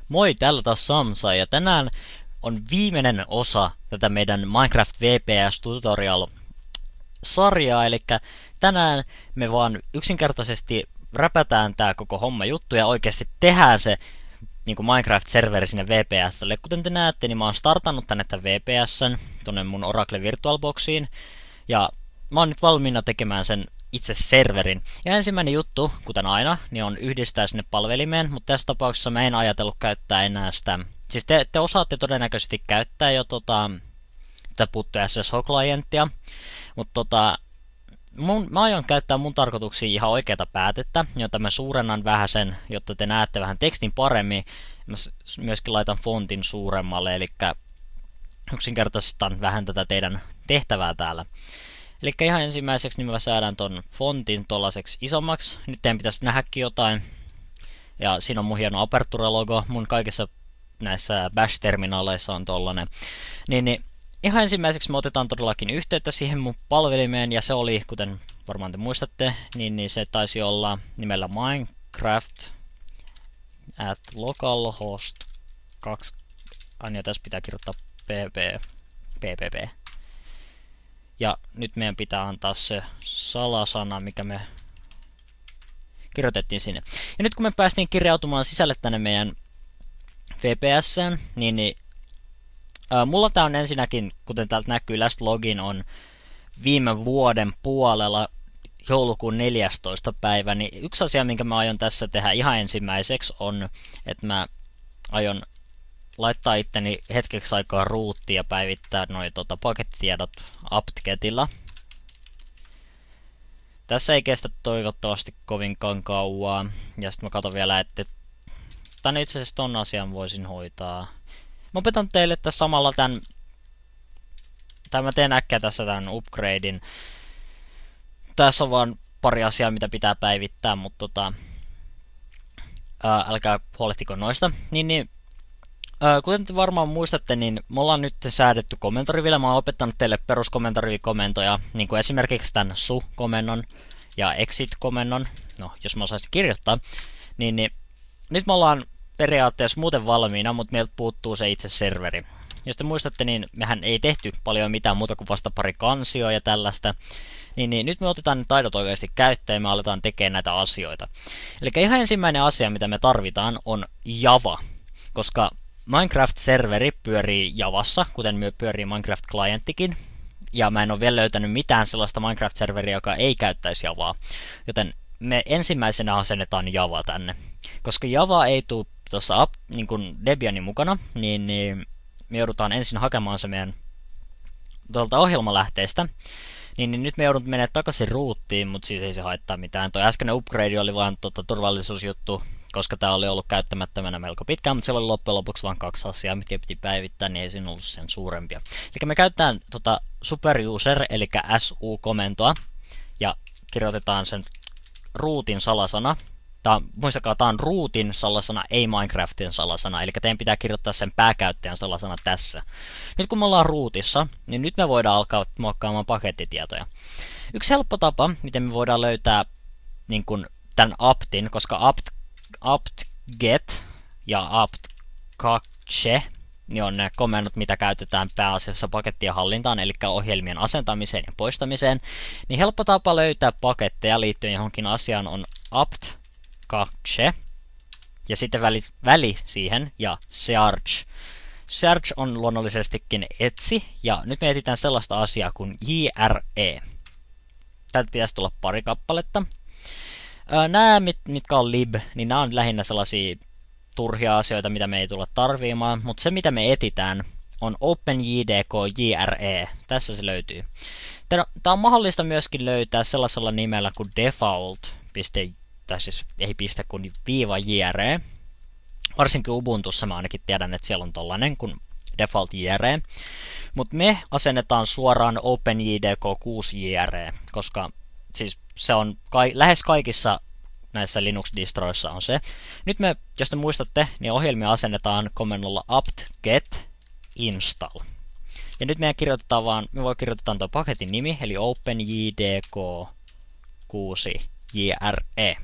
Moi, täällä taas Samsa ja tänään on viimeinen osa tätä meidän Minecraft VPS Tutorial sarjaa, eli tänään me vaan yksinkertaisesti räpätään tää koko homma juttu ja oikeasti tehdään se niinku Minecraft-serveri sinne VPSlle. Kuten te näette, niin mä oon startannut tänne tämän VPSn tonne mun Oracle VirtualBoxiin ja mä oon nyt valmiina tekemään sen itse serverin. Ja ensimmäinen juttu, kuten aina, niin on yhdistää sinne palvelimeen, mutta tässä tapauksessa mä en ajatellut käyttää enää sitä. Siis te osaatte todennäköisesti käyttää jo tätä puuttua SSH-klienttia, mutta mä aion käyttää mun tarkoituksiin ihan oikeata päätettä, jota mä suurennan vähän sen, jotta te näette vähän tekstin paremmin. Mä myöskin laitan fontin suuremmalle, eli yksinkertaistan vähän tätä teidän tehtävää täällä. Eli ihan ensimmäiseksi niin mä säädän ton fontin tollaseksi isommaksi. Nyt teidän pitäisi nähdäkin jotain. Ja siinä on mun hieno Aperture-logo. Mun kaikissa näissä Bash-terminaaleissa on tollanen. Niin ihan ensimmäiseksi me otetaan todellakin yhteyttä siihen mun palvelimeen. Ja se oli, kuten varmaan te muistatte, niin se taisi olla nimellä Minecraft at localhost 2. Aina tässä pitää kirjoittaa ppp. Ja nyt meidän pitää antaa se salasana, mikä me kirjoitettiin sinne. Ja nyt kun me päästiin kirjautumaan sisälle tänne meidän VPS:ään, niin mulla tää on ensinnäkin, kuten täältä näkyy, last login on viime vuoden puolella joulukuun 14. päivä. Niin yksi asia, minkä mä aion tässä tehdä ihan ensimmäiseksi on, että mä aion laittaa itteni hetkeksi aikaa roottiin ja päivittää noi pakettitiedot apt-getillä. Tässä ei kestä toivottavasti kovinkaan kauaa. Ja sitten mä katson vielä, että tänne itse asiassa ton asian voisin hoitaa. Mä opetan teille tässä samalla mä teen äkkiä tässä tän upgradein. Tässä on vaan pari asiaa, mitä pitää päivittää, mutta älkää huolehtiko noista. Kuten te varmaan muistatte, niin me ollaan nyt säädetty komentoriville. Mä oon opettanut teille peruskomentorivikomentoja, niin kuin esimerkiksi tämän su-komennon ja exit-komennon. No, jos mä osaisin kirjoittaa. Niin nyt me ollaan periaatteessa muuten valmiina, mutta meiltä puuttuu se itse serveri. Jos te muistatte, niin mehän ei tehty paljon mitään muuta kuin vasta pari kansioa ja tällaista. Niin nyt me otetaan ne taidot oikeasti käyttöön ja me aletaan tekemään näitä asioita. Eli ihan ensimmäinen asia, mitä me tarvitaan, on Java. Koska Minecraft-serveri pyörii Javassa, kuten myös pyörii Minecraft-klienttikin. Ja mä en ole vielä löytänyt mitään sellaista Minecraft-serveriä, joka ei käyttäisi Javaa. Joten me ensimmäisenä asennetaan Java tänne. Koska Java ei tule tuossa niin Debianin mukana, niin me joudutaan ensin hakemaan se meidän tuolta ohjelmalähteestä. Niin nyt me joudut menemään takaisin roottiin, mutta siis ei se haittaa mitään. Tuo äskeinen upgrade oli vain turvallisuusjuttu, koska tää oli ollut käyttämättömänä melko pitkään, mutta siellä oli loppujen lopuksi vain 2 asiaa, mitkä piti päivittää, niin ei siinä ollut sen suurempia. Eli me käytetään superuser, eli su-komentoa, ja kirjoitetaan sen rootin salasana. Muistakaa, tää on rootin salasana, ei Minecraftin salasana, eli teidän pitää kirjoittaa sen pääkäyttäjän salasana tässä. Nyt kun me ollaan rootissa, niin nyt me voidaan alkaa muokkaamaan pakettitietoja. Yksi helppo tapa, miten me voidaan löytää niin kun tämän aptin, koska apt-get ja apt-cache niin on ne komennot, mitä käytetään pääasiassa pakettien hallintaan, eli ohjelmien asentamiseen ja poistamiseen. Niin helppo tapa löytää paketteja liittyen johonkin asiaan on apt-cache ja sitten väli siihen ja search. Search on luonnollisestikin etsi ja nyt me etsitään sellaista asiaa kuin JRE. Täältä pitäisi tulla pari kappaletta. Nämä, mitkä on lib, niin nämä on lähinnä sellaisia turhia asioita, mitä me ei tulla tarviimaan, mutta se mitä me etitään on OpenJDK JRE. Tässä se löytyy. Tämä on mahdollista myöskin löytää sellaisella nimellä kuin default, tai siis ei piste kun -jre. Varsinkin Ubuntussa mä ainakin tiedän, että siellä on tollanen kuin default jre. Mutta me asennetaan suoraan OpenJDK 6 jre, koska siis se on lähes kaikissa näissä Linux-distroissa on se. Nyt me, jos te muistatte, niin ohjelmia asennetaan komennolla apt-get install. Ja nyt me voi kirjoittaa tuo paketin nimi, eli OpenJDK 6 JRE.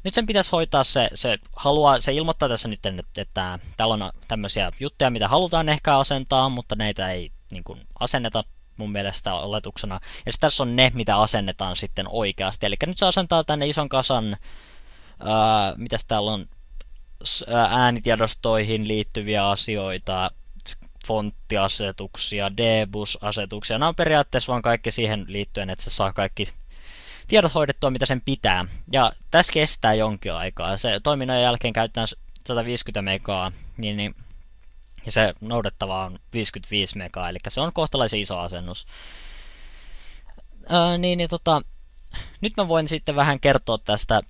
Nyt sen pitäisi hoitaa se ilmoittaa tässä nyt, että täällä on tämmöisiä juttuja, mitä halutaan ehkä asentaa, mutta näitä ei niin kuin asenneta mun mielestä oletuksena. Ja sitten tässä on ne, mitä asennetaan sitten oikeasti. Eli nyt se asentaa tänne ison kasan, mitäs täällä on, äänitiedostoihin liittyviä asioita, fonttiasetuksia, debus-asetuksia. Nämä on periaatteessa vaan kaikki siihen liittyen, että se saa kaikki tiedot hoidettua, mitä sen pitää. Ja tässä kestää jonkin aikaa. Se toiminnan jälkeen käytetään 150 megaa, ja se noudettava on 55 megaa, eli se on kohtalaisen iso asennus. Nyt mä voin sitten vähän kertoa tästä,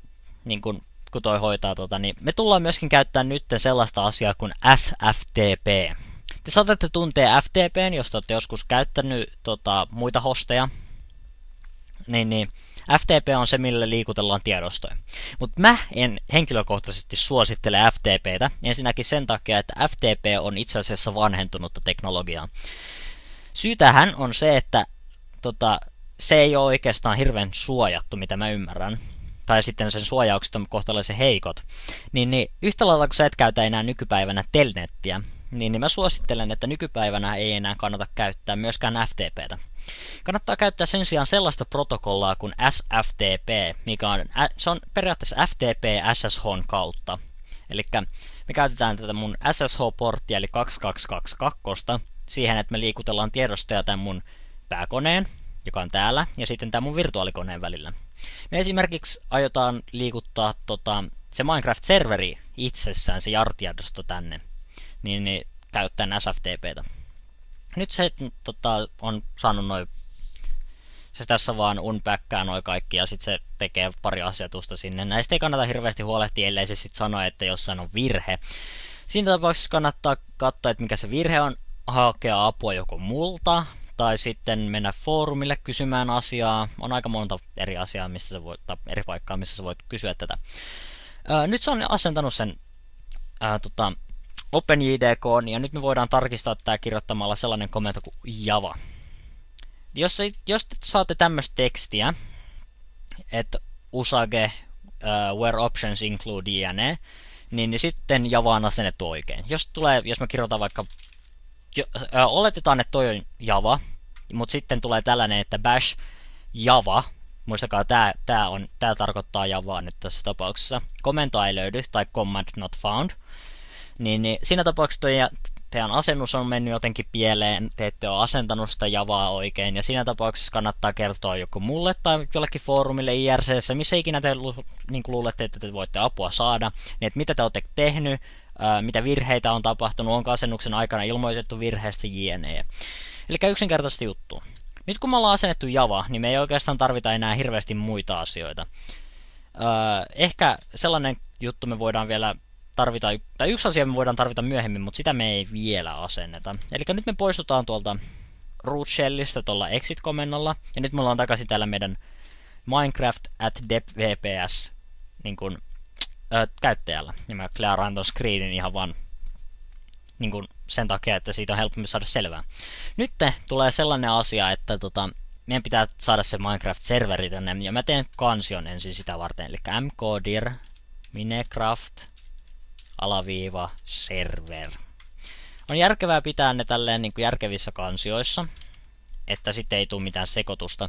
niin kun toi hoitaa niin me tullaan myöskin käyttämään nyt sellaista asiaa kuin SFTP. Te saatatte tuntea FTPn, jos te olette joskus käyttänyt muita hosteja. FTP on se, millä liikutellaan tiedostoja. Mutta mä en henkilökohtaisesti suosittele FTPtä, ensinnäkin sen takia, että FTP on itse asiassa vanhentunutta teknologiaa. Syy tähän on se, että se ei ole oikeastaan hirveän suojattu, mitä mä ymmärrän. Tai sitten sen suojaukset on kohtalaisen heikot. Yhtä lailla kun sä et käytä enää nykypäivänä telnettiä, niin mä suosittelen, että nykypäivänä ei enää kannata käyttää myöskään FTPtä. Kannattaa käyttää sen sijaan sellaista protokollaa kuin SFTP, se on periaatteessa FTP SSHn kautta. Eli me käytetään tätä mun SSH-porttia eli 2222 siihen, että me liikutellaan tiedostoja tämän mun pääkoneen, joka on täällä, ja sitten tämän mun virtuaalikoneen välillä. Me esimerkiksi aiotaan liikuttaa se Minecraft-serveri itsessään, se jar-tiedosto tänne, niin käyttäen SFTPtä. Nyt se on saanut se tässä vaan unpackkaa noi kaikki ja sitten se tekee pari asetusta sinne. Näistä ei kannata hirveästi huolehtia, ellei se sitten sano, että jossain on virhe. Siinä tapauksessa kannattaa katsoa, että mikä se virhe on, hakea apua joko multa, tai sitten mennä foorumille kysymään asiaa. On aika monta eri asiaa, eri paikkaa, missä sä voit kysyä tätä. Nyt se on asentanut sen OpenJDK, ja nyt me voidaan tarkistaa tämä kirjoittamalla sellainen komento kuin Java. Jos te saatte tämmöistä tekstiä, että usage, where options include jne, niin sitten Java on asennettu oikein. Jos mä kirjoitan vaikka, oletetaan, että toi on Java, mutta sitten tulee tällainen, että bash Java, muistakaa, tää tarkoittaa Javaa nyt tässä tapauksessa, komentoa ei löydy, tai command not found, niin siinä tapauksessa teidän asennus on mennyt jotenkin pieleen, te ette ole asentanut sitä Javaa oikein, ja siinä tapauksessa kannattaa kertoa joko mulle tai jollekin foorumille IRC:ssä, missä ikinä te luulette, että te voitte apua saada, niin että mitä te olette tehnyt, mitä virheitä on tapahtunut, onko asennuksen aikana ilmoitettu virheestä jne. Eli yksinkertaisesti juttu. Nyt kun me ollaan asennettu Java, niin me ei oikeastaan tarvita enää hirveästi muita asioita. Ehkä sellainen juttu me voidaan vielä tarvita, tai yksi asia me voidaan tarvita myöhemmin, mutta sitä me ei vielä asenneta. Eli nyt me poistutaan tuolta root shellistä tuolla exit-komennolla, ja nyt me ollaan takaisin täällä meidän Minecraft at depvps niin kun, käyttäjällä. Ja mä clearaan ton screenin ihan vaan niin kun sen takia, että siitä on helpompi saada selvää. Nyt tulee sellainen asia, että meidän pitää saada se Minecraft-serveri tänne, ja mä teen kansion ensin sitä varten, eli mkdir minecraft --server. On järkevää pitää ne tälleen niin kuin järkevissä kansioissa, että sitten ei tule mitään sekoitusta.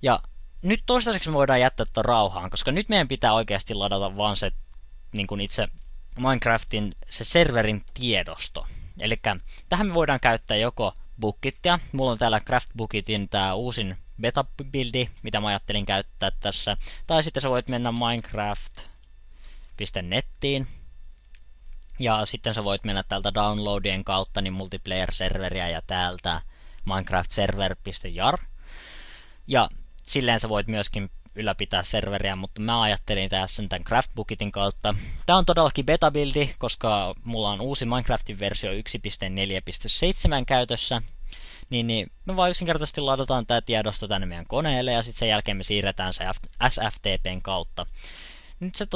Ja nyt toistaiseksi me voidaan jättää tätä rauhaan, koska nyt meidän pitää oikeasti ladata vaan se niin kuin itse Minecraftin se serverin tiedosto. Eli tähän me voidaan käyttää joko Bookitia. Mulla on täällä CraftBookitin tää uusin beta-buildi, mitä mä ajattelin käyttää tässä. Tai sitten sä voit mennä minecraft.nettiin. Ja sitten sä voit mennä täältä downloadien kautta niin multiplayer-serveriä ja täältä minecraftserver.jar. Ja silleen sä voit myöskin ylläpitää serveriä, mutta mä ajattelin tässä tämän CraftBookitin kautta. Tää on todellakin beta-buildi, koska mulla on uusi Minecraftin versio 1.4.7 käytössä. Niin me vaan yksinkertaisesti ladataan tää tiedosto tänne meidän koneelle ja sitten sen jälkeen me siirretään se SFTPn kautta. Nyt se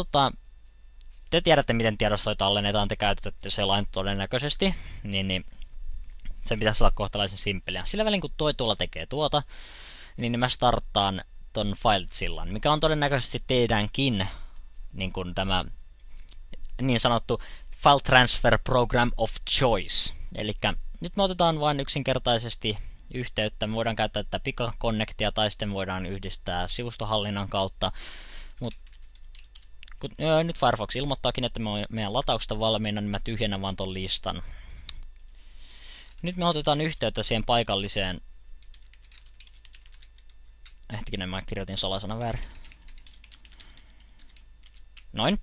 te tiedätte miten tiedostoja tallennetaan, te käytätte selain todennäköisesti, niin sen pitäisi olla kohtalaisen simppeliä. Sillä välin kun toi tuolla tekee niin mä starttaan ton file-sillan, mikä on todennäköisesti teidänkin niin kuin tämä niin sanottu File Transfer Program of Choice. Eli nyt me otetaan vain yksinkertaisesti yhteyttä. Me voidaan käyttää tätä Pika-connectia tai sitten voidaan yhdistää sivustohallinnan kautta. Nyt Firefox ilmoittaakin, että meidän latauksesta valmiina, niin mä tyhjennän vaan ton listan. Nyt me otetaan yhteyttä siihen paikalliseen. Hetkinen, mä kirjoitin salasanan väärin. Noin.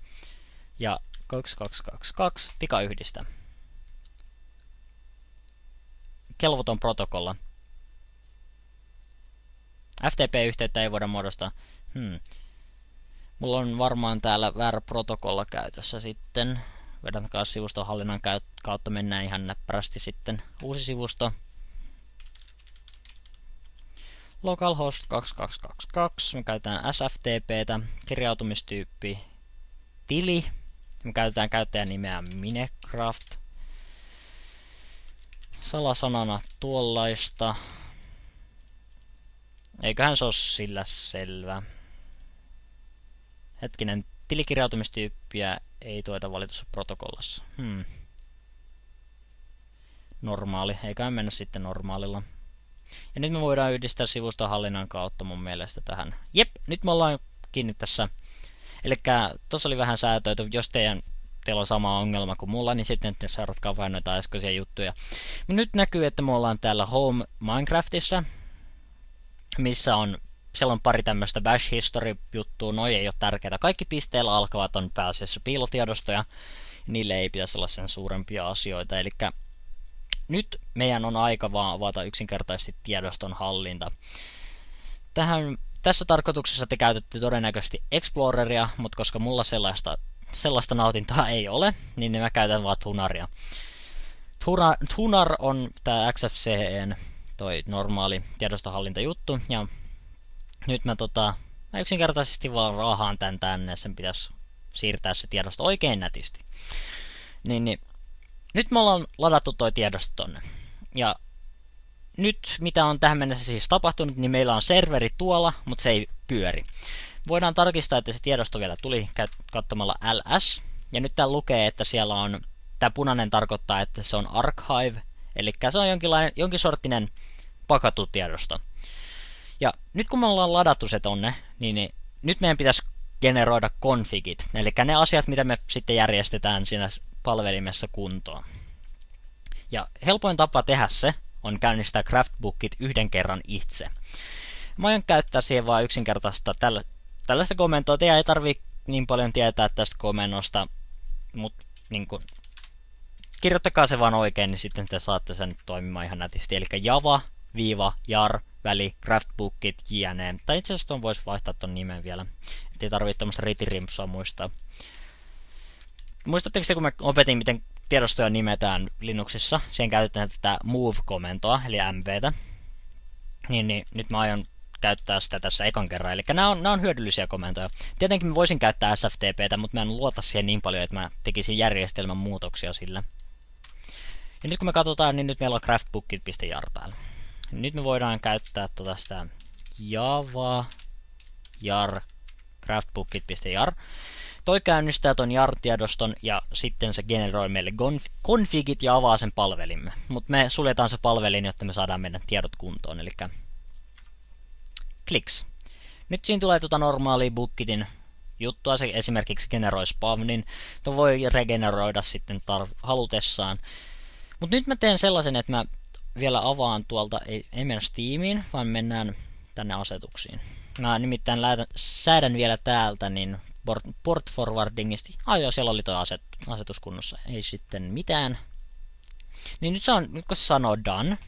Ja 2222 pika yhdistä. Kelvoton protokolla. FTP-yhteyttä ei voida muodostaa. Mulla on varmaan täällä väärä protokolla käytössä sitten. Vedän taas sivustohallinnan kautta, mennään ihan näppärästi sitten. Uusi sivusto. Localhost 2222. Me käytetään SFTPtä. Kirjautumistyyppi tili. Me käytetään käyttäjän nimeä Minecraft. Salasanana tuollaista. Eiköhän se ole sillä selvä. Hetkinen, tilikirjautumistyyppiä ei tueta valitussa protokollassa. Normaali, eiköhän mennä sitten normaalilla. Ja nyt me voidaan yhdistää sivustohallinnan kautta mun mielestä tähän. Jep, nyt me ollaan kiinni tässä. Elikkä tossa oli vähän säätöitä, jos teillä on sama ongelma kuin mulla, niin sitten seuratkaa vain noita äskeisiä juttuja. Nyt näkyy, että me ollaan täällä Home Minecraftissa, missä on siellä on pari tämmöistä bash history juttua, noi ei ole tärkeitä. Kaikki pisteillä alkavat on pääasiassa piilotiedostoja, ja niille ei pitäisi olla sen suurempia asioita. Eli nyt meidän on aika vaan avata yksinkertaisesti tiedoston hallinta. Tässä tarkoituksessa te käytätte todennäköisesti Exploreria, mutta koska mulla sellaista nautintaa ei ole, niin mä käytän vaan Thunaria. Thunar on tää XFCEn toi normaali tiedostohallintajuttu, ja nyt mä yksinkertaisesti vaan raahaan tän tänne, sen pitäisi siirtää se tiedosto oikein nätisti. Niin, nyt me ollaan ladattu toi tiedosto tonne. Ja nyt mitä on tähän mennessä siis tapahtunut, niin meillä on serveri tuolla, mutta se ei pyöri. Voidaan tarkistaa, että se tiedosto vielä tuli katsomalla ls. Ja nyt täällä lukee, että siellä on, tää punainen tarkoittaa, että se on archive, eli se on jonkin sorttinen pakattu tiedosto. Ja nyt kun me ollaan ladattu se tonne, niin nyt meidän pitäisi generoida configit, eli ne asiat, mitä me sitten järjestetään siinä palvelimessa kuntoon. Ja helpoin tapa tehdä se on käynnistää craftbookit yhden kerran itse. Mä aion käyttää siihen vaan yksinkertaista tällaista komentoa. Teidän ei tarvii niin paljon tietää tästä komennosta, mutta niin kun, kirjoittakaa se vaan oikein, niin sitten te saatte sen toimimaan ihan nätisti. Eli java-jar väli craftbookit jne. Tai itse asiassa voisi vaihtaa ton nimen vielä, ettei tarvitse tuommoista ritirimpsua muistaa. Muistatteko te, kun mä opetin, miten tiedostoja nimetään Linuxissa? Siihen käytetään tätä move-komentoa, eli mvtä. Niin nyt mä aion käyttää sitä tässä ekan kerran. Eli nämä on hyödyllisiä komentoja. Tietenkin mä voisin käyttää SFTPtä, mutta mä en luota siihen niin paljon, että mä tekisin järjestelmän muutoksia sillä. Ja nyt kun me katsotaan, niin nyt meillä on craftbookit.jar täällä. Nyt me voidaan käyttää sitä java jar craftbookit.jar. Toi käynnistää ton jar-tiedoston ja sitten se generoi meille configit ja avaa sen palvelimme. Mutta me suljetaan se palvelin, jotta me saadaan meidän tiedot kuntoon. Eli kliks. Nyt siinä tulee normaalia bookitin juttua. Se esimerkiksi generoi spawnin. Tuo voi regeneroida sitten halutessaan. Mutta nyt mä teen sellaisen, että mä vielä avaan tuolta, ei mennä Steamiin, vaan mennään tänne asetuksiin. Mä nimittäin säädän vielä täältä niin port forwardingista. Joo, siellä oli tuo asetus kunnossa. Ei sitten mitään. Niin nyt kun se sanoo done,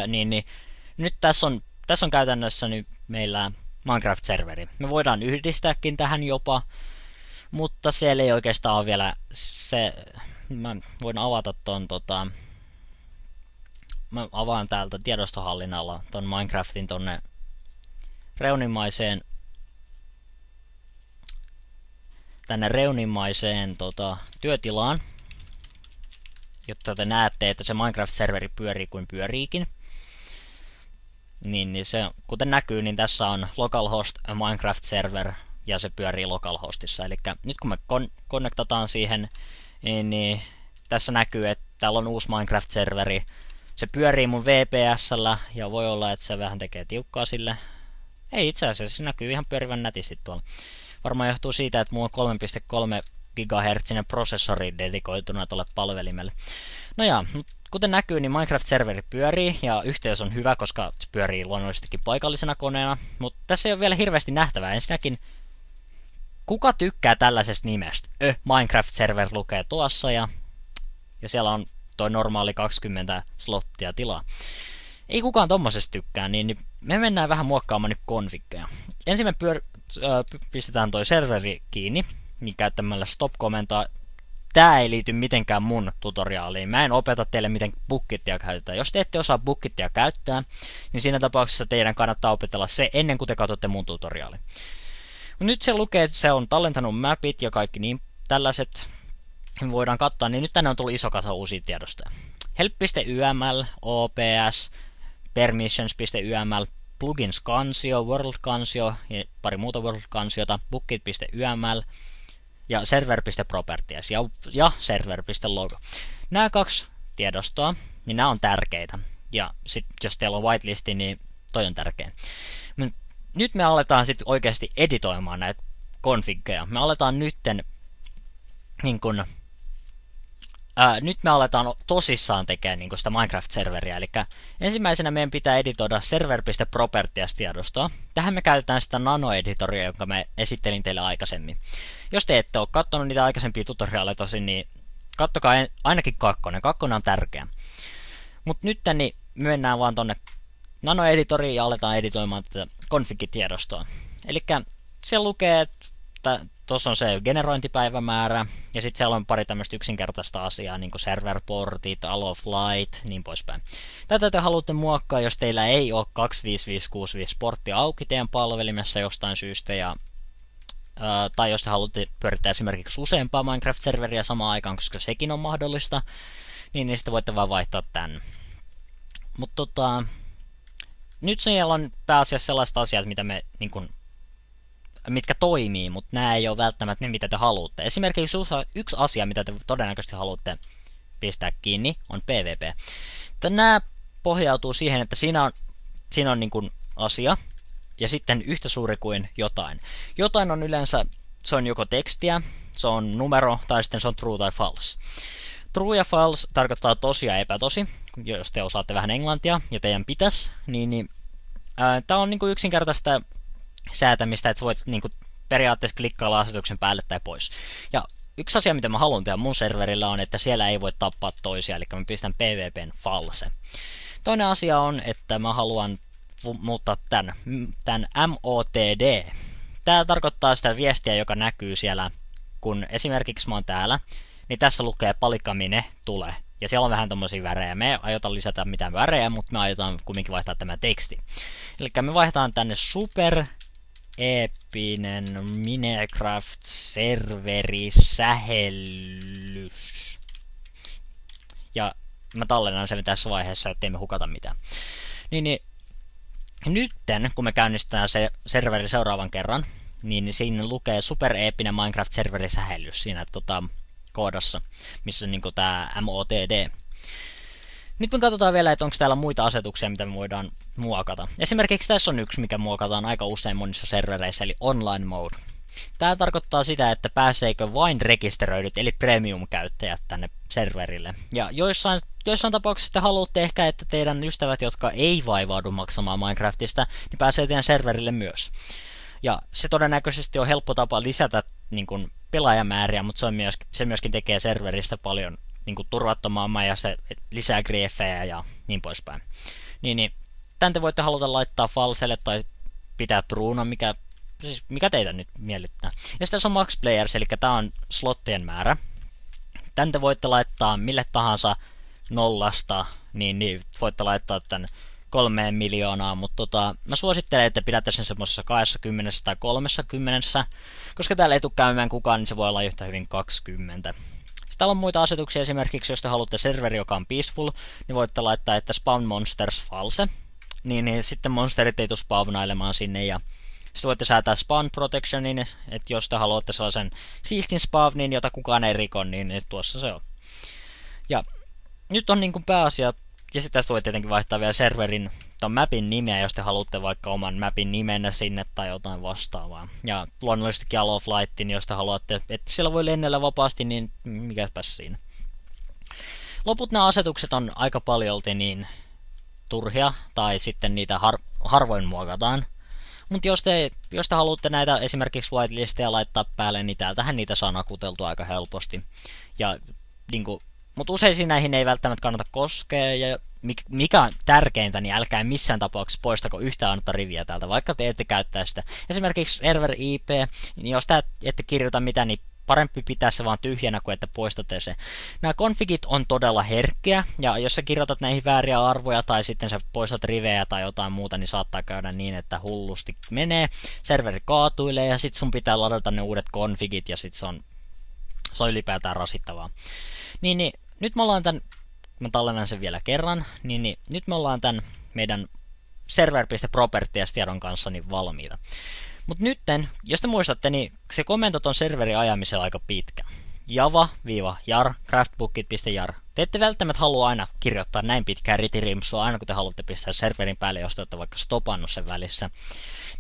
niin nyt tässä on käytännössä nyt meillä Minecraft-serveri. Me voidaan yhdistääkin tähän jopa, mutta siellä ei oikeastaan ole vielä se. Mä voin avata ton mä avaan täältä tiedostohallinnalla ton Minecraftin tonne reunimaiseen työtilaan, jotta te näette, että se Minecraft-serveri pyörii kuin pyöriikin. Niin se, kuten näkyy, niin tässä on localhost Minecraft server ja se pyörii localhostissa. Eli nyt kun me konnektataan siihen, niin tässä näkyy, että täällä on uusi Minecraft-serveri. Se pyörii mun VPS:llä ja voi olla, että se vähän tekee tiukkaa sille. Ei itse asiassa, se näkyy ihan pyörivän nätisti tuolla. Varmaan johtuu siitä, että mulla on 3.3 GHz prosessori dedikoituna tuolle palvelimelle. No ja, kuten näkyy, niin Minecraft-serveri pyörii ja yhteys on hyvä, koska se pyörii luonnollisestikin paikallisena koneena. Mutta tässä ei ole vielä hirveästi nähtävää. Ensinnäkin, kuka tykkää tällaisesta nimestä? Minecraft-server lukee tuossa ja siellä on toi normaali 20 slottia tilaa. Ei kukaan tommosesta tykkää, niin me mennään vähän muokkaamaan nyt konfiggeja. Ensin me pistetään toi serveri kiinni, niin käyttämällä stop-komentoa. Tää ei liity mitenkään mun tutoriaaliin. Mä en opeta teille, miten Bookittia käytetään. Jos te ette osaa Bookittia käyttää, niin siinä tapauksessa teidän kannattaa opetella se ennen kuin te katsotte mun tutoriaalin. Nyt se lukee, että se on tallentanut mapit ja kaikki niin tällaiset voidaan katsoa, niin nyt tänne on tullut iso kasa uusia tiedostoja. Help.yml, OPS, permissions.yml, plugins-kansio, world-kansio ja pari muuta world-kansiota, bookit.yml ja server.properties ja server.logo. Nämä 2 tiedostoa, niin nämä on tärkeitä. Ja sit, jos teillä on whitelisti, niin toi on tärkeä. Nyt me aletaan sitten oikeasti editoimaan näitä konfiggeja. Me aletaan nytten nyt me aletaan tosissaan tekemään sitä Minecraft-serveriä. Eli ensimmäisenä meidän pitää editoida server.properties-tiedostoa. Tähän me käytetään sitä nano-editoria, jonka me esittelin teille aikaisemmin. Jos te ette ole katsonut niitä aikaisempia tutoriaaleja tosin, niin kattokaa ainakin 2. 2 on tärkeä. Mutta nyt niin me mennään vaan tonne nano-editoriin ja aletaan editoimaan tätä config-tiedostoa. Eli siellä lukee, että tuossa on se generointipäivämäärä, ja sitten siellä on pari tämmöistä yksinkertaista asiaa, niin kuin serverportit, allow flight, niin poispäin. Tätä te haluatte muokkaa, jos teillä ei ole 25565 porttia auki teidän palvelimessa jostain syystä, tai jos te haluatte pyörittää esimerkiksi useampaa Minecraft-serveriä samaan aikaan, koska sekin on mahdollista, niin sitten voitte vaan vaihtaa tän. Mutta nyt siellä on pääasiassa sellaiset asiat, mitä me mitkä toimii, mutta nämä ei ole välttämättä ne, mitä te haluatte. Esimerkiksi yksi asia, mitä te todennäköisesti haluatte pistää kiinni, on PvP. Nämä pohjautuu siihen, että siinä on asia, ja sitten yhtä suuri kuin jotain. Jotain on yleensä, se on joko tekstiä, se on numero, tai sitten se on true tai false. True ja false tarkoittaa tosi ja epätosi, jos te osaatte vähän englantia, ja teidän pitäisi, tämä on yksinkertaista säätämistä, että sä voit periaatteessa klikkailla asetuksen päälle tai pois. Ja yksi asia, mitä mä haluan tehdä mun serverillä on, että siellä ei voi tappaa toisia, eli mä pistän PvPn false. Toinen asia on, että mä haluan muuttaa tämän MOTD. Tää tarkoittaa sitä viestiä, joka näkyy siellä, kun esimerkiksi mä oon täällä, niin tässä lukee palikamine tule. Ja siellä on vähän tommosia värejä. Me ei aiota lisätä mitään värejä, mutta me aiotaan kumminkin vaihtaa tämä teksti. Eli me vaihdetaan tänne super eeppinen Minecraft serveri sähellys. Ja mä tallennan sen tässä vaiheessa, ettei me hukata mitään. Nytten, kun me käynnistetään se serveri seuraavan kerran, niin siinä lukee super eeppinen Minecraft serveri sähellys siinä koodassa, missä on tää MOTD. Nyt me katsotaan vielä, että onko täällä muita asetuksia, mitä me voidaan muokata. Esimerkiksi tässä on yksi, mikä muokataan aika usein monissa servereissä, eli online mode. Tämä tarkoittaa sitä, että pääseekö vain rekisteröidyt, eli premium-käyttäjät tänne serverille. Ja joissain tapauksissa te haluatte ehkä, että teidän ystävät, jotka ei vaivaudu maksamaan Minecraftista, niin pääsee teidän serverille myös. Ja se todennäköisesti on helppo tapa lisätä pelaajamääriä, mutta se myöskin tekee serveristä paljon turvattomamman ja se lisää griefejä ja niin poispäin. Tän te voitte haluta laittaa falselle tai pitää truuna, mikä teitä nyt miellyttää. Ja sitten tässä on max players, eli tää on slottien määrä. Tän te voitte laittaa mille tahansa nollasta, niin voitte laittaa tän 3 miljoonaa, mutta mä suosittelen, että pidätte sen semmosessa 20 tai 30, koska täällä ei tule käymään kukaan, niin se voi olla yhtä hyvin 20. Sitten täällä on muita asetuksia, esimerkiksi jos te haluatte serveri, joka on peaceful, niin voitte laittaa, että spawn monsters false, niin sitten monsterit ei tule spawnailemaan sinne, ja Sitten voitte säätää spawn protectionin, että jos te haluatte sellaisen siistin spawnin, jota kukaan ei riko, niin tuossa se on. Ja nyt on niin kuin pääasia, ja sitten tästä voi tietenkin vaihtaa vielä serverin ton mapin nimeä, jos te haluatte vaikka oman mapin nimenä sinne tai jotain vastaavaa. Ja luonnollisesti Call of Lightin, jos te haluatte, että siellä voi lennellä vapaasti, niin mikäpäs siinä. Loput nämä asetukset on aika paljolti niin turhia, tai sitten niitä harvoin muokataan. Mutta jos te haluatte näitä esimerkiksi whitelisteja laittaa päälle, niin täältähän niitä saa nakuteltua aika helposti. Ja niinku, mutta useisiin näihin ei välttämättä kannata koskea, ja mikä on tärkeintä, niin älkää missään tapauksessa poistako yhtään ainutta riviä täältä, vaikka te ette käyttää sitä. Esimerkiksi server IP, niin jos te ette kirjoita mitään, niin parempi pitää se vaan tyhjänä, kuin että poistatte se. Nämä configit on todella herkkiä, ja jos sä kirjoitat näihin vääriä arvoja, tai sitten sä poistat rivejä tai jotain muuta, niin saattaa käydä niin, että hullusti menee, serveri kaatuilee, ja sit sun pitää ladata ne uudet configit, ja sit se on ylipäätään rasittavaa. Niin, nyt me ollaan tän, mä tallennan sen vielä kerran, niin nyt me ollaan tän meidän server.properties-tiedon kanssa niin valmiita. Mutta nytten, jos te muistatte, niin se komento on serverin ajamisella aika pitkä. Java-jar craftbookit.jar. Te ette välttämättä halua aina kirjoittaa näin pitkää ritirimsua aina kun te haluatte pistää serverin päälle, jos te olette vaikka stopannut sen välissä.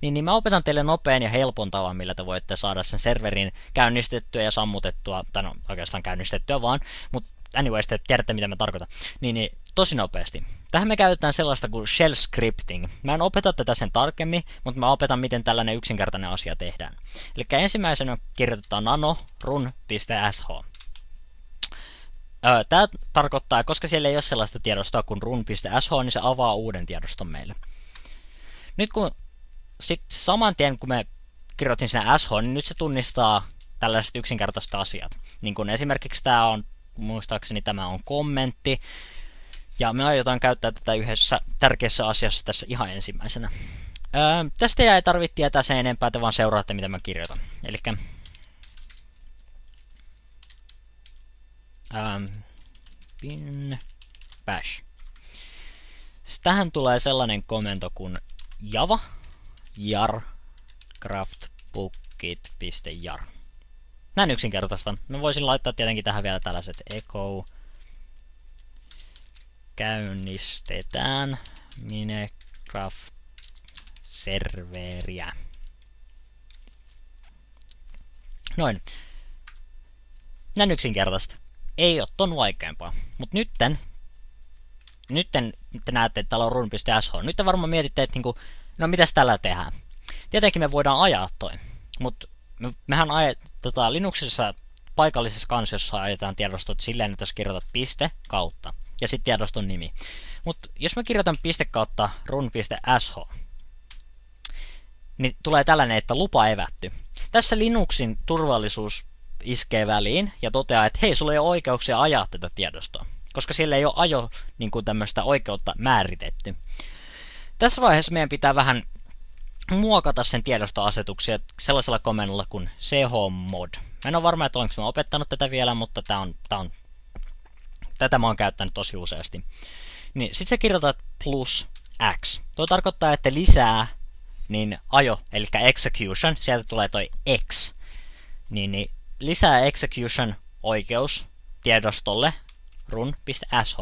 Niin mä opetan teille nopean ja helpon tavan, millä te voitte saada sen serverin käynnistettyä ja sammutettua, tai no oikeastaan käynnistettyä vaan, mutta anyways, te tiedätte mitä mä tarkoitan. Niin tosi nopeasti. Tähän me käytetään sellaista kuin shell scripting. Mä en opeta tätä sen tarkemmin, mutta mä opetan miten tällainen yksinkertainen asia tehdään. Eli ensimmäisenä kirjoitetaan nano run.sh. Tämä tarkoittaa, koska siellä ei ole sellaista tiedostoa kuin run.sh, niin se avaa uuden tiedoston meille. Nyt kun saman tien kun me kirjoitin sinne sh, niin nyt se tunnistaa tällaiset yksinkertaiset asiat. Niin kuin esimerkiksi tämä on, muistaakseni tämä on kommentti, ja me aiotaan käyttää tätä yhdessä tärkeässä asiassa tässä ihan ensimmäisenä. Tästä ei tarvitse tietää sen enempää, te vaan seuraatte mitä mä kirjoitan. Elikkä bin bash. Tähän tulee sellainen komento kuin java jar craftbookit.jar. Näin yksinkertaista. Mä voisin laittaa tietenkin tähän vielä tällaiset echo käynnistetään Minecraft serveriä. Noin. Näin yksinkertaista. Ei ole ton vaikeampaa. Mut nytten te näette, että täällä on run.sh. Nyt te varmaan mietitte, että niinku, no mitäs tällä tehdään. Tietenkin me voidaan ajaa toi. Mut mehän Linuxissa paikallisessa kansiossa ajetaan tiedostot silleen, että jos kirjoitat piste kautta ja sitten tiedoston nimi. Mutta jos mä kirjoitan piste kautta run.sh, niin tulee tällainen, että lupa evätty. Tässä Linuxin turvallisuus iskee väliin ja toteaa, että hei, sulla ei ole oikeuksia ajaa tätä tiedostoa, koska siellä ei ole niin kuin tämmöistä oikeutta määritetty. Tässä vaiheessa meidän pitää vähän muokata sen tiedostoasetuksia sellaisella komennolla kuin chmod. Mä en ole varma, että olenko mä opettanut tätä vielä, mutta tätä mä oon käyttänyt tosi useasti. Niin sit sä kirjoitat plus x. Tuo tarkoittaa, että lisää niin ajo, eli execution, sieltä tulee toi x. Niin lisää execution oikeus tiedostolle run.sh.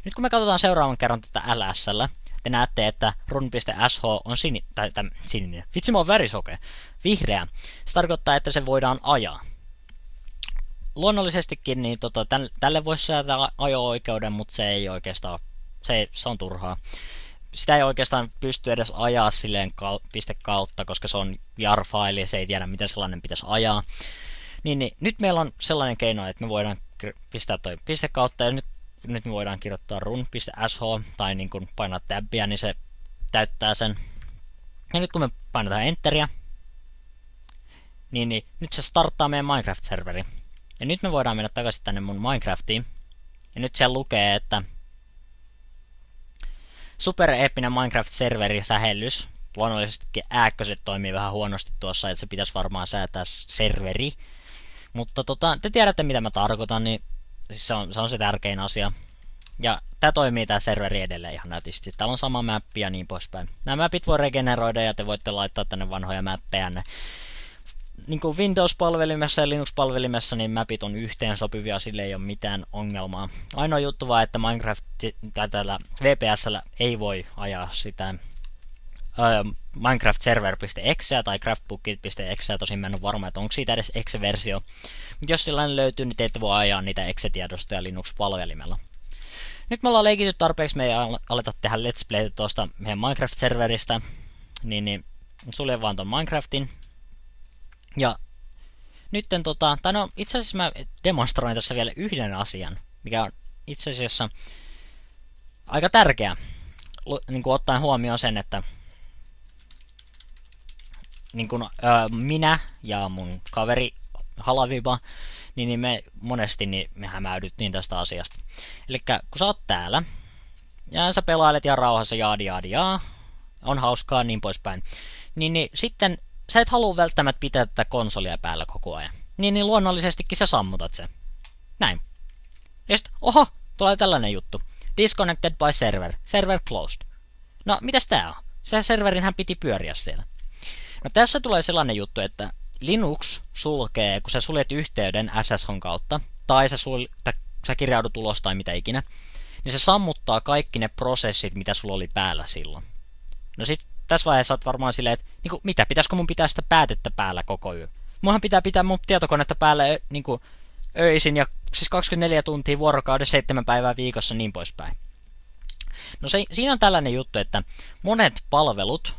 Nyt kun me katsotaan seuraavan kerran tätä LS:llä, te näette, että run.sh on sininen. Vitsi, mä oon värisokea. Vihreä. Se tarkoittaa, että se voidaan ajaa. Luonnollisestikin niin tälle voisi säätää ajo-oikeuden, mutta se ei oikeastaan, se on turhaa. Sitä ei oikeastaan pysty edes ajaa silleen piste kautta, koska se on jar-faili ja se ei tiedä, miten sellainen pitäisi ajaa. Niin, nyt meillä on sellainen keino, että me voidaan pistää toi piste kautta ja nyt me voidaan kirjoittaa run.sh tai niin kun painaa tabbia, niin se täyttää sen. Ja nyt kun me painetaan enteriä, niin nyt se starttaa meidän Minecraft-serveri. Ja nyt me voidaan mennä takaisin tänne mun Minecraftiin. Ja nyt siellä lukee, että super eeppinen Minecraft-serveri sähellys. Luonnollisestikin ääkköset toimii vähän huonosti tuossa, että se pitäisi varmaan säätää serveri. Mutta te tiedätte mitä mä tarkoitan, niin siis se on se tärkein asia. Ja tää toimii tää serveri edelleen ihan nätisti. Täällä on sama mappi ja niin poispäin. Nämä mapit voi regeneroida ja te voitte laittaa tänne vanhoja mappeja. Niin kuin Windows-palvelimessa ja Linux-palvelimessa, niin mapit on yhteen sopivia, sille ei ole mitään ongelmaa. Ainoa juttu vaan, että Minecraft tai tällä VPS:llä ei voi ajaa sitä Minecraft-server.exe tai craftbook.exe, tosin mä en ole varma, että onko siitä edes exe-versio. Mutta jos sellainen löytyy, niin te ette voi ajaa niitä exe-tiedostoja Linux-palvelimella. Nyt me ollaan leikitty tarpeeksi, me ei aleta tehdä Let's Playtä tuosta meidän Minecraft-serveristä, niin suljen vaan ton Minecraftin. Ja nytten itse asiassa mä demonstroin tässä vielä yhden asian, mikä on itse asiassa aika tärkeä, niin kuin ottaen huomioon sen, että niin kuin, minä ja mun kaveri Halaviba, niin me monesti me hämäydyttiin tästä asiasta. Elikkä kun sä oot täällä, ja sä pelailet ihan rauhassa jaa, on hauskaa niin poispäin, niin sitten sä et halua välttämättä pitää tätä konsolia päällä koko ajan. Niin luonnollisestikin sä sammutat sen. Näin. Ja sit, oho, tulee tällainen juttu. Disconnected by server. Server closed. No, mitäs tää on? Se serverinhän piti pyöriä siellä. No tässä tulee sellainen juttu, että Linux sulkee, kun sä suljet yhteyden SSHn kautta, tai sä kirjaudut ulos tai mitä ikinä, niin se sammuttaa kaikki ne prosessit, mitä sulla oli päällä silloin. No sit tässä vaiheessa oot varmaan silleen, että niinku, mitä, pitäisikö mun pitää sitä päätettä päällä koko yö? Munhan pitää mun tietokonetta päällä niinku, öisin ja siis 24 tuntia vuorokaudessa 7 päivää viikossa niin poispäin. No siinä on tällainen juttu, että monet palvelut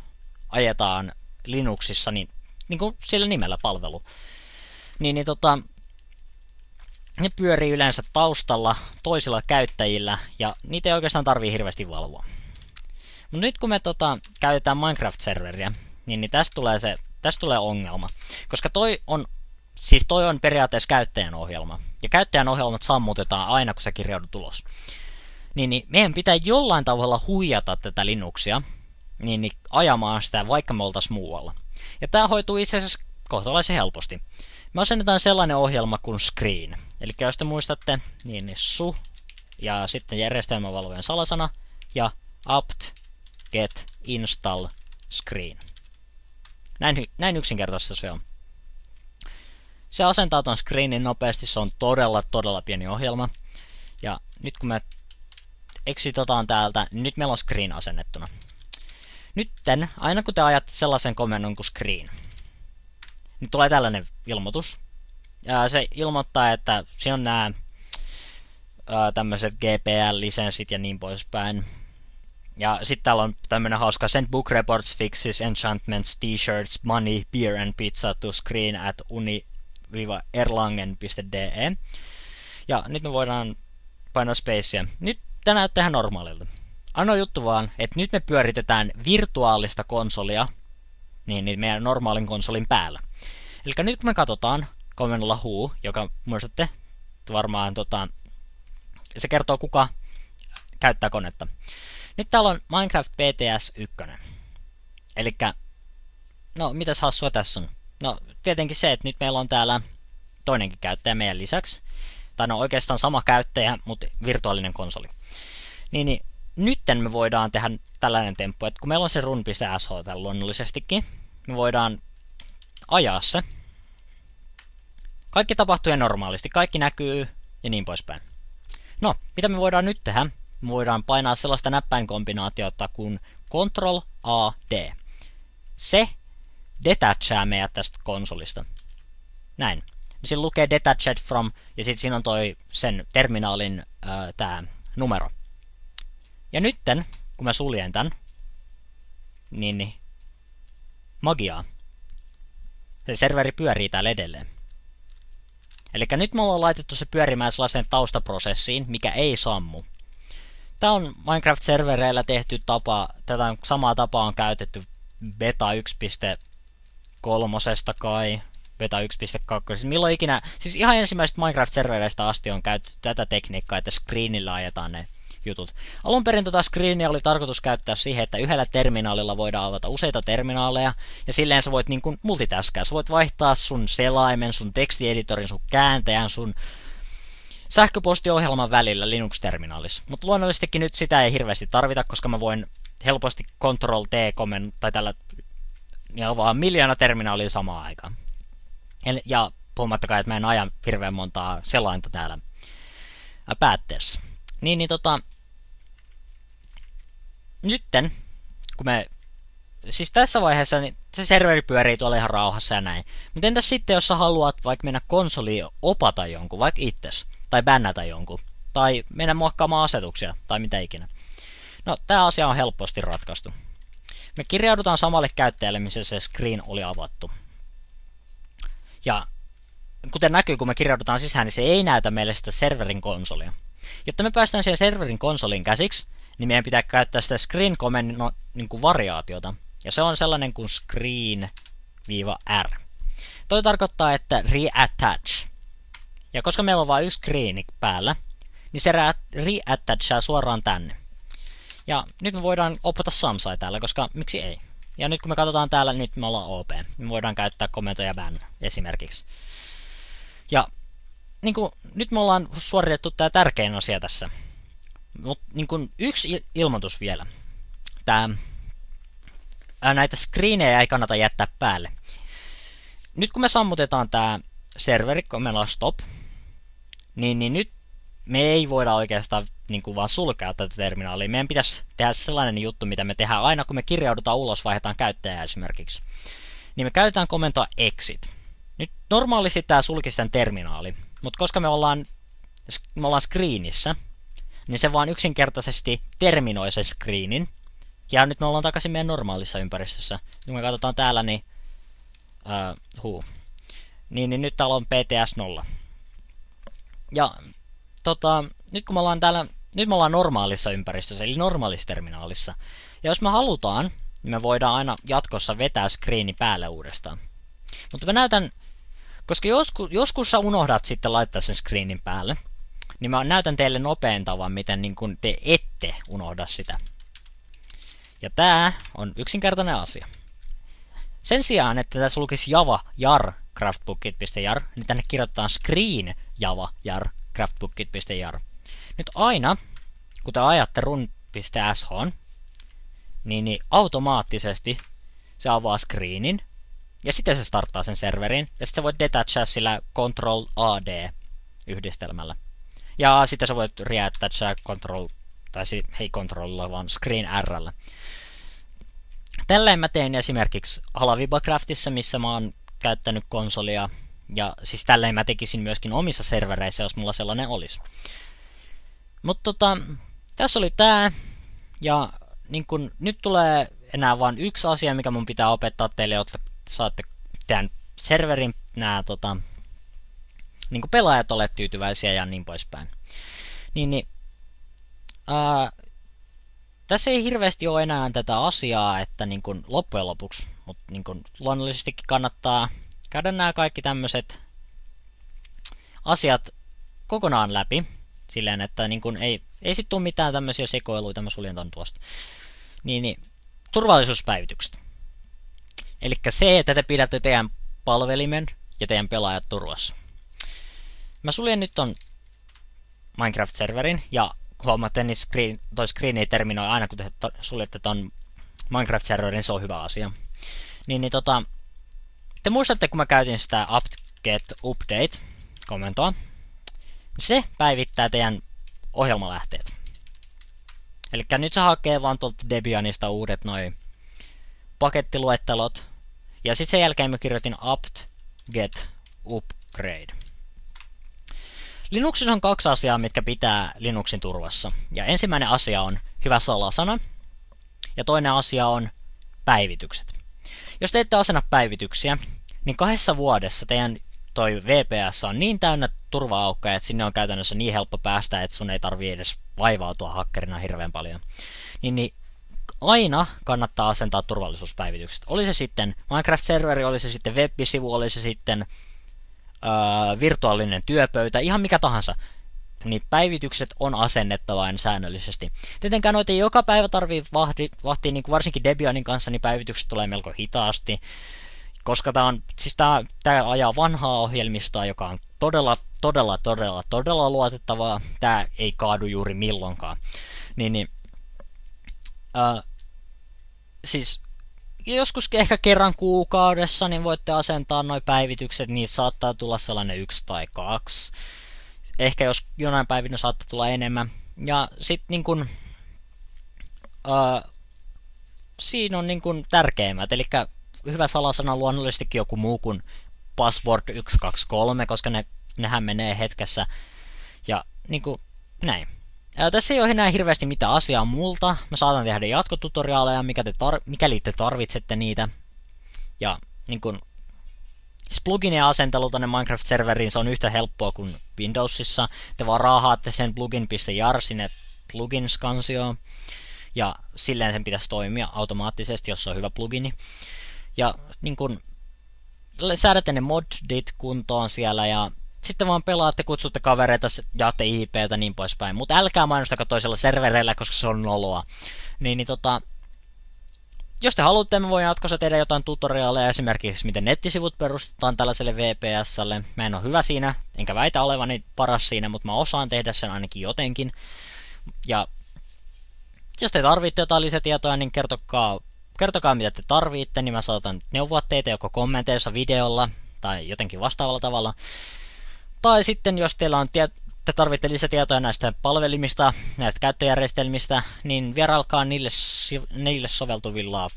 ajetaan Linuxissa niin kuin sillä nimellä palvelu. Ne pyörii yleensä taustalla toisilla käyttäjillä ja niitä ei oikeastaan tarvii hirveästi valvoa. Mutta nyt kun me käytetään Minecraft-serveriä, niin tästä tulee ongelma. Koska toi on periaatteessa käyttäjän ohjelma. Ja käyttäjän ohjelmat sammutetaan aina, kun sä kirjaudut ulos. Niin meidän pitää jollain tavalla huijata tätä Linuxia niin ajamaan sitä, vaikka me oltais muualla. Ja tää hoituu itse asiassa kohtalaisen helposti. Me asennetaan sellainen ohjelma kuin Screen. Eli jos te muistatte, niin su ja sitten järjestelmävalvojen salasana ja apt get install screen. Näin yksinkertaisesti se on. Se asentaa ton screenin nopeasti, se on todella pieni ohjelma. Ja nyt kun me exitotaan täältä, niin nyt meillä on screen asennettuna. Nytten, aina kun te ajatte sellaisen komennon kuin screen, niin tulee tällainen ilmoitus. Ja se ilmoittaa, että siinä on nämä tämmöiset GPL-lisenssit ja niin poispäin. Ja sitten täällä on tämmönen hauska send book reports, fixes, enchantments, t-shirts, money, beer and pizza to screen at uni-erlangen.de. Ja nyt me voidaan painaa spacea. Nyt tää näyttää ihan normaalilta. Ainoa juttu vaan, että nyt me pyöritetään virtuaalista konsolia niin meidän normaalin konsolin päällä. Eli nyt kun me katsotaan komennolla who, joka muistatte varmaan se kertoo kuka käyttää konetta. Nyt täällä on Minecraft PTS 1. Elikkä, no mitäs hassua tässä on? No tietenkin se, että nyt meillä on täällä toinenkin käyttäjä meidän lisäksi. Tai no oikeastaan sama käyttäjä, mutta virtuaalinen konsoli. Niin nytten me voidaan tehdä tällainen temppu, että kun meillä on se run.sh täällä luonnollisestikin, me voidaan ajaa se. Kaikki tapahtuu normaalisti, kaikki näkyy ja niin poispäin. No, mitä me voidaan nyt tehdä? Me voidaan painaa sellaista näppäinkombinaatiota kuin Ctrl-A-D. Se detachaa meidät tästä konsolista. Näin. Siinä lukee detached from ja sitten siinä on sen terminaalin tää numero. Ja nytten, kun mä suljen tän, niin magiaa. Se serveri pyörii täällä edelleen. Elikkä nyt me ollaan laitettu se pyörimään sellaiseen taustaprosessiin, mikä ei sammu. Tää on Minecraft-servereillä tehty tapa, tätä samaa tapaa on käytetty beta 1.3 kai, beta 1.2, milloin ikinä, siis ihan ensimmäisestä Minecraft-servereistä asti on käytetty tätä tekniikkaa, että screenillä ajetaan ne jutut. Alun perin screenia oli tarkoitus käyttää siihen, että yhdellä terminaalilla voidaan avata useita terminaaleja, ja silleen sä voit niin kuin multitaskää. Sä voit vaihtaa sun selaimen, sun tekstieditorin, sun kääntäjän, sun sähköpostiohjelman välillä Linux-terminaalissa. Mutta luonnollisestikin nyt sitä ei hirveästi tarvita, koska mä voin helposti Ctrl-T tai tällä ja vaan miljoona terminaalia samaan aikaan. Ja puhumattakaan, että mä en aja hirveän montaa selainta täällä päätteessä. Nytten, kun siis tässä vaiheessa niin se serveri pyörii tuolla ihan rauhassa ja näin. Mutta entäs sitten, jos sä haluat vaikka mennä konsoliin opata jonkun, vaikka itses, tai bännätä jonkun, tai mennä muokkaamaan asetuksia, tai mitä ikinä. No, tää asia on helposti ratkaistu. Me kirjaudutaan samalle käyttäjälle, missä se screen oli avattu. Ja kuten näkyy, kun me kirjaudutaan sisään, niin se ei näytä meille sitä serverin konsolia. Jotta me päästään siihen serverin konsolin käsiksi, niin meidän pitää käyttää sitä screen commandin niin variaatiota. Ja se on sellainen kuin screen-r. Toi tarkoittaa, että reattach. Ja koska meillä on vain yksi screeni päällä, niin se reattachaa suoraan tänne. Ja nyt me voidaan opata Samsai täällä, koska miksi ei? Ja nyt kun me katsotaan täällä, nyt me ollaan OP. Me voidaan käyttää komentoja ban esimerkiksi. Ja nyt me ollaan suoritettu tää tärkein asia tässä. Mutta yksi ilmoitus vielä. Näitä screenejä ei kannata jättää päälle. Nyt kun me sammutetaan tää serveri, kun meillä on stop, niin nyt me ei voida oikeastaan vaan sulkea tätä terminaalia. Meidän pitäisi tehdä sellainen juttu, mitä me tehdään aina, kun me kirjaudutaan ulos, vaihdetaan käyttäjää esimerkiksi. Niin me käytetään komentoa exit. Nyt normaalisti tää sulkisi tämän terminaali, mutta koska me ollaan screenissä, niin se vaan yksinkertaisesti terminoi sen screenin. Ja nyt me ollaan takaisin meidän normaalissa ympäristössä. Kun me katsotaan täällä, niin nyt täällä on PTS 0. Ja nyt kun me ollaan täällä, nyt me ollaan normaalissa ympäristössä, eli normaalissa terminaalissa. Ja jos me halutaan, niin me voidaan aina jatkossa vetää screeni päälle uudestaan. Mutta mä näytän, koska joskus sä unohdat sitten laittaa sen screenin päälle, niin mä näytän teille nopean tavan, miten te ette unohda sitä. Ja tää on yksinkertainen asia. Sen sijaan, että tässä lukisi java jar craftbookit.jar, niin tänne kirjoitetaan screen java jar craftbookit.jar. Nyt aina, kun te ajatte run.sh, niin automaattisesti se avaa screenin, ja sitten se starttaa sen serverin, ja sitten sä voit detachaa sillä Ctrl-AD yhdistelmällä. Ja sitten sä voit reattachaa Ctrl-lla, vaan screen R:llä. Tälleen mä tein esimerkiksi Halavibacraftissa, missä mä oon käyttänyt konsolia. Ja siis tälleen mä tekisin myöskin omissa servereissä, jos mulla sellainen olisi. Mutta tässä oli tää. Ja nyt tulee enää vain yksi asia, mikä mun pitää opettaa teille, jotta saatte tämän serverin pelaajat olet tyytyväisiä ja niin poispäin. Tässä ei hirveästi ole enää tätä asiaa, että loppujen lopuksi, mutta luonnollisestikin kannattaa käydä nämä kaikki tämmöiset asiat kokonaan läpi, silleen, että ei sit tule mitään tämmöisiä sekoiluita, mä suljen ton tuosta. Turvallisuuspäivitykset. Elikkä se, että te pidätte teidän palvelimen ja teidän pelaajat turvassa. Mä suljen nyt ton Minecraft-serverin, ja huomaatte, niin toi screen ei terminoi aina, kun te suljette ton Minecraft-serverin, se on hyvä asia. Te muistatte, kun mä käytin sitä apt-get update-komentoa, se päivittää teidän ohjelmalähteet. Elikkä nyt se hakee vaan tuolta Debianista uudet noi pakettiluettelot, ja sitten sen jälkeen mä kirjoitin apt-get upgrade. Linuxissa on kaksi asiaa, mitkä pitää Linuxin turvassa. Ja ensimmäinen asia on hyvä salasana, ja toinen asia on päivitykset. Jos te ette asenna päivityksiä, niin 2 vuodessa teidän toi VPS on niin täynnä turva-aukkoja, että sinne on käytännössä niin helppo päästä, että sun ei tarvii edes vaivautua hakkerina hirveän paljon. Aina kannattaa asentaa turvallisuuspäivitykset. Oli se sitten Minecraft-serveri, oli se sitten web-sivu, oli se sitten virtuaalinen työpöytä, ihan mikä tahansa. Niin päivitykset on asennettava aina säännöllisesti. Tietenkään noita ei joka päivä tarvii vahtia, niin kuin varsinkin Debianin kanssa, niin päivitykset tulee melko hitaasti. Koska tää ajaa vanhaa ohjelmistoa, joka on todella todella luotettavaa. Tää ei kaadu juuri milloinkaan. Niin, äh, siis joskus ehkä kerran kuukaudessa niin voitte asentaa noi päivitykset, niitä saattaa tulla sellainen 1 tai 2. Ehkä jos jonain päivinä saattaa tulla enemmän. Ja sit niin kun, siinä on niin kun tärkeimmät, eli hyvä salasana luonnollisestikin joku muu kuin password 123, koska nehän menee hetkessä. Ja niin kuin näin. Tässä ei ole enää hirveästi mitään asiaa multa. Mä saatan tehdä jatkotutoriaaleja, mikäli te tarvitsette niitä. Ja niin kun, siis pluginien asentelu tänne Minecraft-serveriin se on yhtä helppoa kuin Windowsissa. Te vaan raahaatte sen plugin.jar sinne plugins-kansioon. Ja silleen sen pitäisi toimia automaattisesti, jos se on hyvä plugini. Ja niin kun, säädätte ne moddit kuntoon siellä ja sitten vaan pelaatte, kutsutte kavereita, jaatte IPtä niin poispäin. Mutta älkää mainostako toisella servereillä, koska se on noloa. Jos te haluatte, mä voin jatkossa tehdä jotain tutoriaaleja, esimerkiksi miten nettisivut perustetaan tällaiselle VPSlle. Mä en ole hyvä siinä, enkä väitä olevani paras siinä, mutta mä osaan tehdä sen ainakin jotenkin. Ja jos te tarvitte jotain lisätietoja, niin kertokaa mitä te tarvitte, niin mä saatan neuvoa teitä joko kommenteissa videolla tai jotenkin vastaavalla tavalla. Tai sitten jos teillä on te tarvitte lisätietoja näistä palvelimista, näistä käyttöjärjestelmistä, niin vierailkaa niille soveltuvilla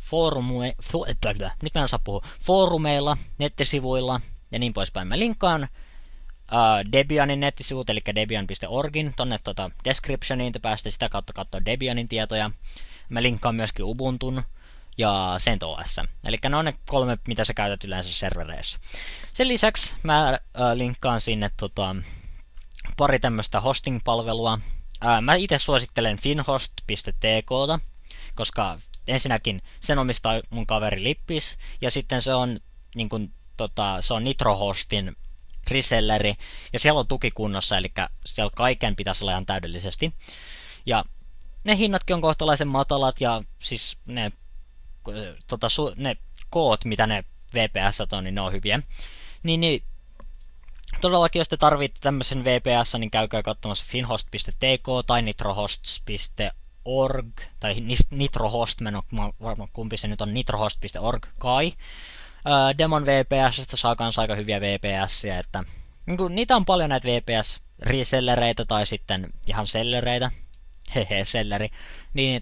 foorumeilla, nettisivuilla ja niin poispäin. Mä linkkaan Debianin nettisivut, eli debian.orgin, tonne descriptioniin, te pääsette sitä kautta katsoa Debianin tietoja. Mä linkkaan myöskin Ubuntun ja CentOS. Eli ne on ne 3, mitä sä käytät yleensä servereissä. Sen lisäksi mä linkkaan sinne pari tämmöistä hosting-palvelua. Mä itse suosittelen finhost.tk:ta, koska ensinnäkin sen omistaa mun kaveri Lippis, ja sitten se on, niin kun, se on NitroHostin reselleri, ja siellä on tukikunnossa, eli siellä kaiken pitäisi olla ihan täydellisesti. Ja ne hinnatkin on kohtalaisen matalat, ja siis ne koot, mitä ne VPS on, niin ne on hyviä. Niin, todellakin, jos te tarvitte tämmöisen VPS, niin käykää katsomassa finhost.tk tai nitrohost.org, tai nitrohost, mä en ole varma kumpi se nyt on, nitrohost.org kai. Demon VPSstä saa kans aika hyviä VPSiä, että niitä on paljon näitä VPS-resellereitä tai sitten ihan sellereitä, selleri, niin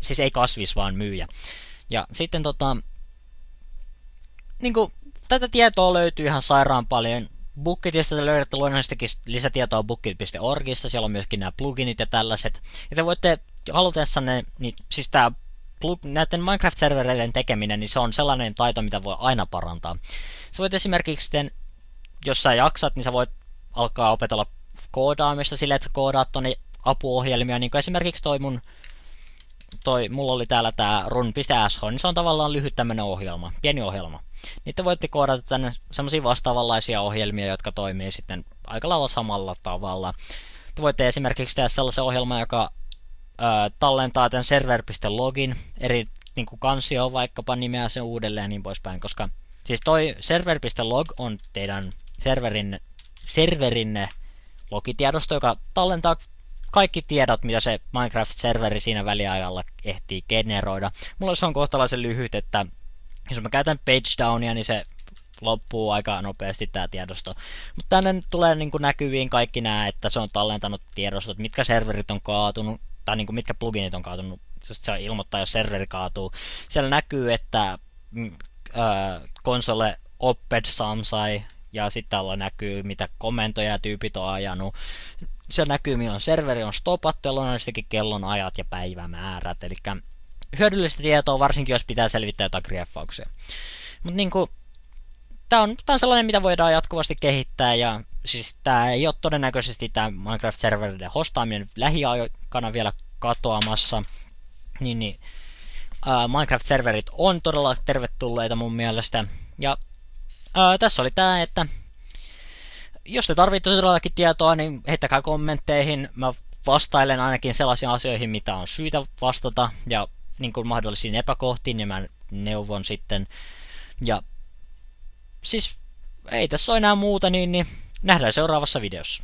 siis ei kasvis vaan myyjä. Ja sitten tätä tietoa löytyy ihan sairaan paljon. Bookitista te löydätte luonnollisestikin lisätietoa bookit.orgista, siellä on myöskin nämä pluginit ja tällaiset. Ja te voitte halutessanne, niin siis näiden Minecraft-servereiden tekeminen, niin se on sellainen taito, mitä voi aina parantaa. Sä voit esimerkiksi sitten, jos sä jaksat, niin sä voit alkaa opetella koodaamista silleen, että sä koodaat tonne apuohjelmia, niin kuin esimerkiksi mulla oli täällä tää run.sh, niin se on tavallaan lyhyt tämmönen ohjelma, pieni ohjelma. Niin te voitte koodata tänne semmosia vastaavanlaisia ohjelmia, jotka toimii sitten aika lailla samalla tavalla. Te voitte esimerkiksi tehdä sellaisen ohjelman, joka tallentaa tämän server.login eri niin kuin kansioon, vaikkapa nimeää sen uudelleen ja niin poispäin, koska siis toi server.log on teidän serverinne logitiedosto, joka tallentaa kaikki tiedot, mitä se Minecraft-serveri siinä väliajalla ehtii generoida. Mulla se on kohtalaisen lyhyt, että jos mä käytän page downia, niin se loppuu aika nopeasti tää tiedosto. Mutta tänne tulee niin kuin näkyviin kaikki nämä, että se on tallentanut tiedostot, mitkä serverit on kaatunut, tai niin kuin mitkä pluginit on kaatunut. Se ilmoittaa, jos serveri kaatuu. Siellä näkyy, että konsole opped samsai, ja sitten täällä näkyy, mitä komentoja tyypit on ajanut. Se näkyy, milloin serveri on stopattu, ja luonnollisestikin kellon ajat ja päivämäärät. Eli hyödyllistä tietoa, varsinkin jos pitää selvittää jotain grieffauksia. Mutta niinku, tää on sellainen, mitä voidaan jatkuvasti kehittää, ja siis tää ei ole todennäköisesti tää Minecraft-serveriden hostaaminen lähiaikana vielä katoamassa. Minecraft-serverit on todella tervetulleita mun mielestä. Ja tässä oli tää, että jos te tarvitte todellakin tietoa, niin heittäkää kommentteihin. Mä vastailen ainakin sellaisiin asioihin, mitä on syytä vastata, ja niin kuin mahdollisiin epäkohtiin, niin mä neuvon sitten. Ja siis ei tässä ole enää muuta, niin Nähdään seuraavassa videossa.